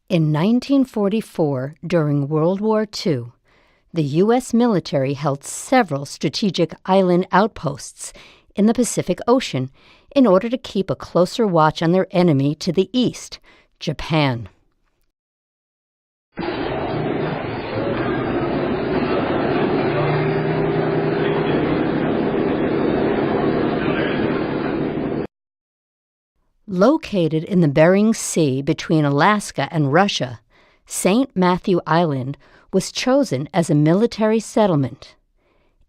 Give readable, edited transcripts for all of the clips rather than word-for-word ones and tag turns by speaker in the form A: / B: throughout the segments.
A: In 1944, during World War II, the U.S. military held several strategic island outposts in the Pacific Ocean in order to keep a closer watch on their enemy to the east, Japan. Located in the Bering Sea between Alaska and Russia, St. Matthew Island was chosen as a military settlement.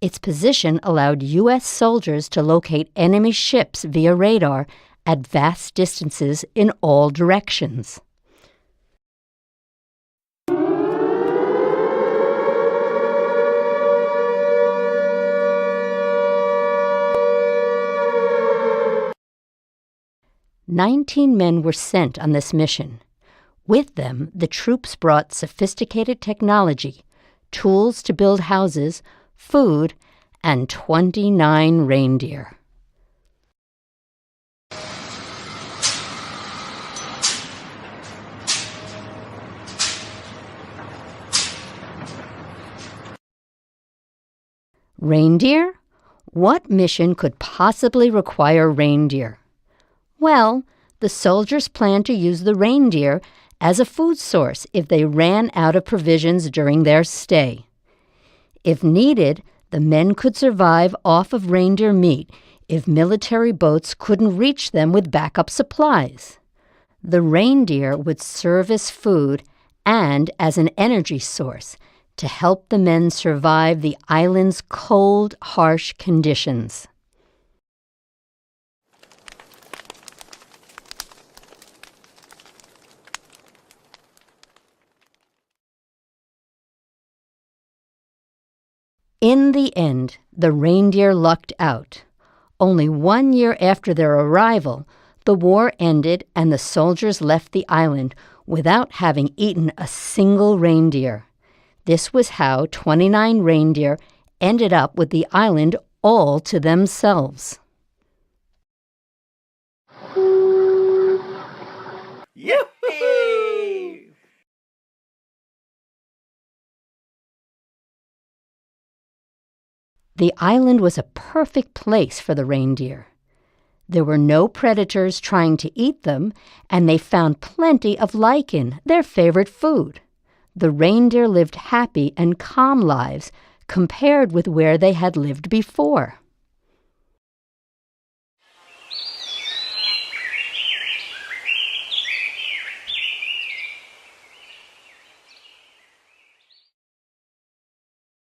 A: Its position allowed U.S. soldiers to locate enemy ships via radar at vast distances in all directions. Nineteen men were sent on this mission. With them, the troops brought sophisticated technology, tools to build houses, food, and 29 reindeer. Reindeer? What mission could possibly require reindeer? Well, the soldiers planned to use the reindeer as a food source if they ran out of provisions during their stay. If needed, the men could survive off of reindeer meat if military boats couldn't reach them with backup supplies. The reindeer would serve as food and as an energy source to help the men survive the island's cold, harsh conditions. In the end, the reindeer lucked out. Only 1 year after their arrival, the war ended and the soldiers left the island without having eaten a single reindeer. This was how 29 reindeer ended up with the island all to themselves.
B: Yippee!
A: The island was a perfect place for the reindeer. There were no predators trying to eat them, and they found plenty of lichen, their favorite food. The reindeer lived happy and calm lives compared with where they had lived before.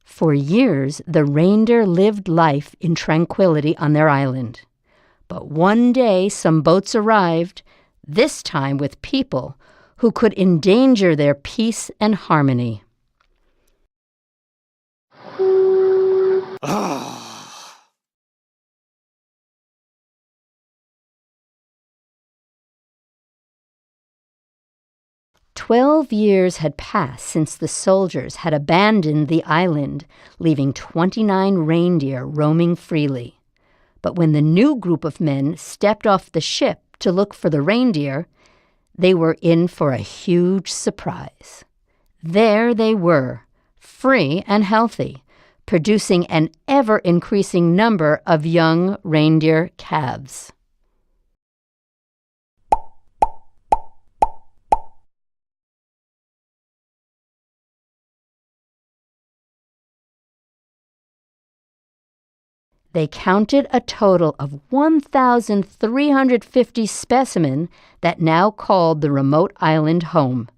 A: For years, the reindeer lived life in tranquility on their island. But one day, some boats arrived, this time with people who could endanger their peace and harmony. 12 years had passed since the soldiers had abandoned the island, leaving 29 reindeer roaming freely. But when the new group of men stepped off the ship to look for the reindeer, they were in for a huge surprise. There they were, free and healthy, producing an ever-increasing number of young reindeer calves. They counted a total of 1,350 specimens that now called the remote island home.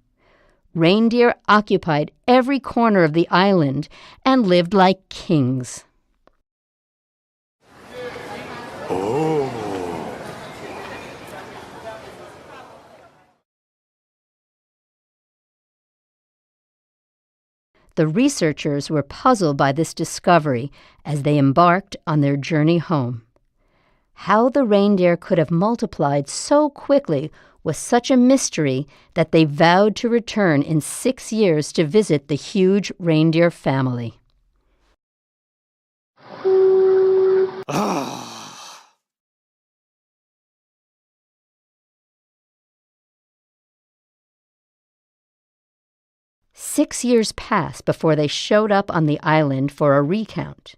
A: Reindeer occupied every corner of the island and lived like kings.
B: Oh.
A: The researchers were puzzled by this discovery as they embarked on their journey home. How the reindeer could have multiplied so quickly was such a mystery that they vowed to return in 6 years to visit the huge reindeer family. 6 years passed before they showed up on the island for a recount.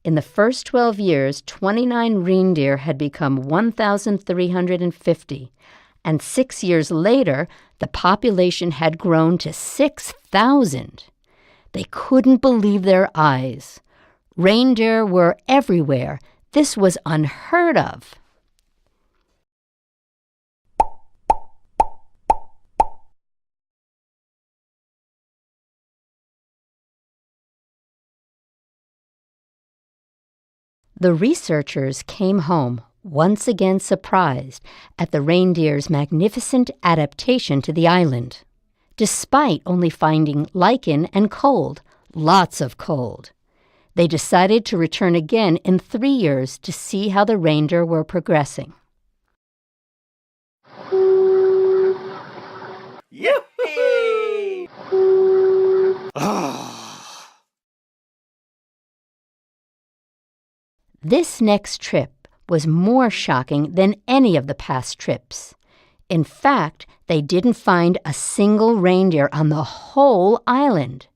A: In the first 12 years, 29 reindeer had become 1,350, and 6 years later, the population had grown to 6,000. They couldn't believe their eyes. Reindeer were everywhere. This was unheard of. The researchers came home, once again surprised at the reindeer's magnificent adaptation to the island. Despite only finding lichen and cold, lots of cold, they decided to return again in 3 years to see how the reindeer were progressing.
B: Yippee!
A: This next trip was more shocking than any of the past trips. In fact, they didn't find a single reindeer on the whole island.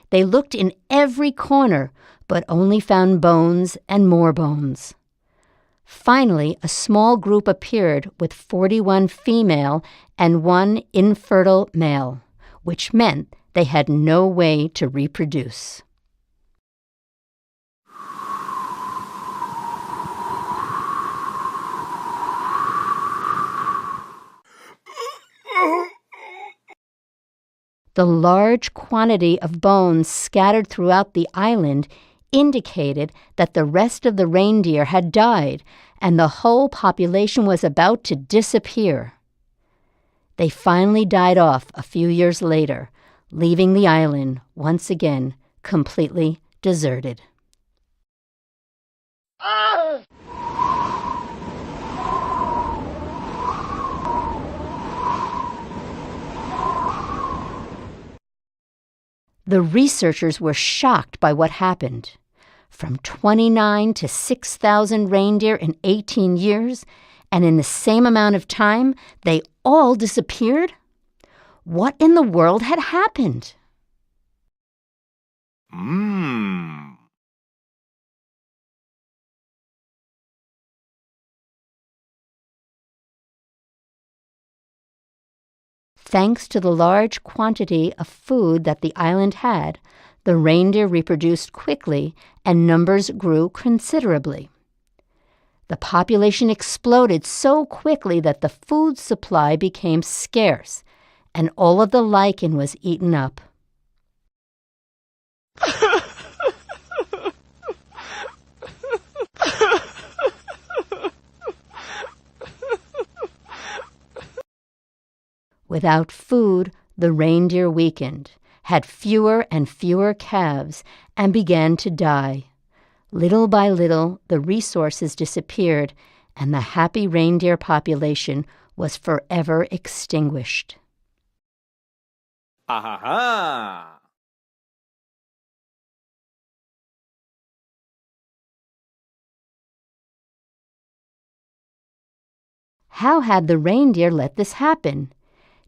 A: They looked in every corner, but only found bones and more bones. Finally, a small group appeared with 41 female and 1 infertile male, which meant they had no way to reproduce. The large quantity of bones scattered throughout the island indicated that the rest of the reindeer had died and the whole population was about to disappear. They finally died off a few years later, leaving the island once again completely deserted. The researchers were shocked by what happened. From 29 to 6,000 reindeer in 18 years, and in the same amount of time, they all disappeared? What in the world had happened? Thanks to the large quantity of food that the island had, the reindeer reproduced quickly and numbers grew considerably. The population exploded so quickly that the food supply became scarce, and all of the lichen was eaten up. Without food, the reindeer weakened, had fewer and fewer calves, and began to die. Little by little, the resources disappeared, and the happy reindeer population was forever extinguished.
B: Ah-ha-ha!
A: How had the reindeer let this happen?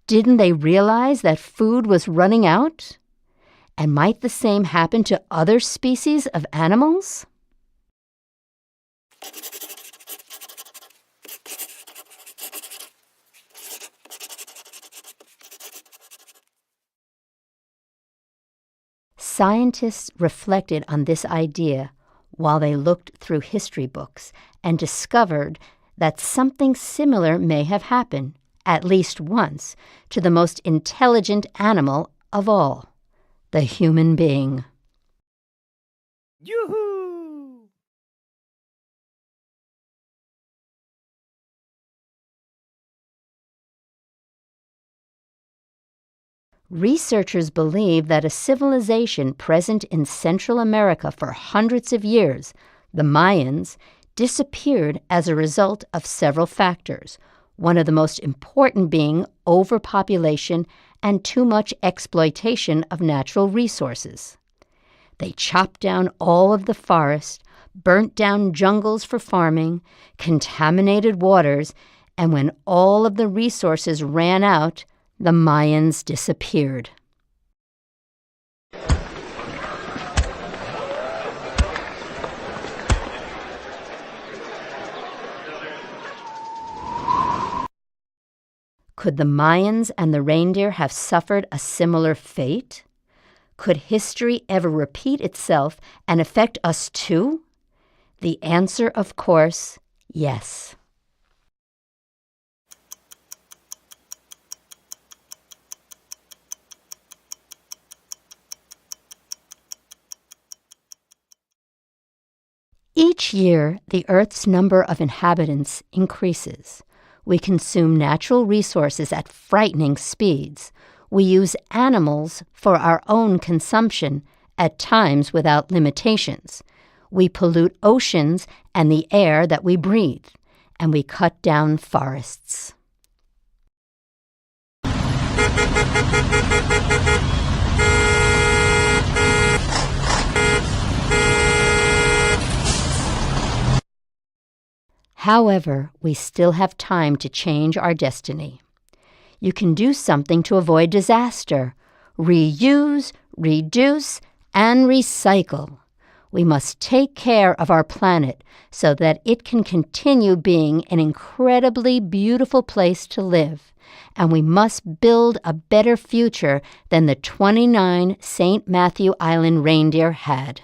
A: Didn't they realize that food was running out? And might the same happen to other species of animals? Scientists reflected on this idea while they looked through history books and discovered that something similar may have happened, at least once, to the most intelligent animal of all, the human being.
B: Yoo-hoo!
A: Researchers believe that a civilization present in Central America for hundreds of years, the Mayans, disappeared as a result of several factors, one of the most important being overpopulation and too much exploitation of natural resources. They chopped down all of the forest, burnt down jungles for farming, contaminated waters, and when all of the resources ran out, the Mayans disappeared. Could the Mayans and the reindeer have suffered a similar fate? Could history ever repeat itself and affect us too? The answer, of course, yes. Each year, the Earth's number of inhabitants increases. We consume natural resources at frightening speeds. We use animals for our own consumption, at times without limitations. We pollute oceans and the air that we breathe, and we cut down forests. However, we still have time to change our destiny. You can do something to avoid disaster. Reuse, reduce, and recycle. We must take care of our planet so that it can continue being an incredibly beautiful place to live. And we must build a better future than the 29 St. Matthew Island reindeer had.